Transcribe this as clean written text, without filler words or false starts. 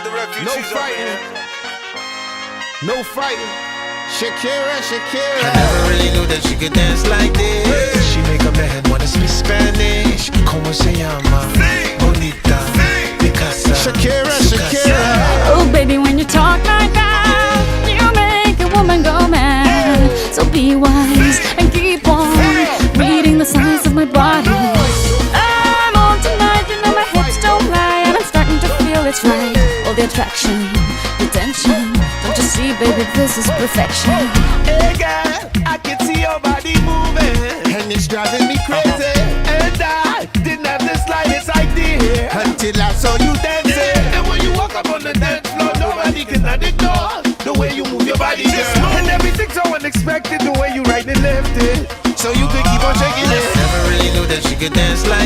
out the refugees. No fighting. No fighting. Shakira, Shakira. I never really knew that she could dance like this. She make a man wanna speak Spanish. Como se llama? Bonita, Picasa. Shakira, Shakira. Oh baby, when you talk like that, you make a woman go mad. So be wise and keep on reading the signs of my body. I'm on tonight, you know my hips don't lie, and I'm starting to feel it's right. All the attraction, the tension. Don't you see, baby, this is perfection. Hey girl, I can see your body moving, And it's driving me crazy. and I didn't have the slightest idea Until I saw you dancing. And when you walk up on the dance floor, nobody can ignore the way you move your body, girl. And everything's so unexpected, the way you right and left it, so you could keep on shaking it. Never really knew that she could dance like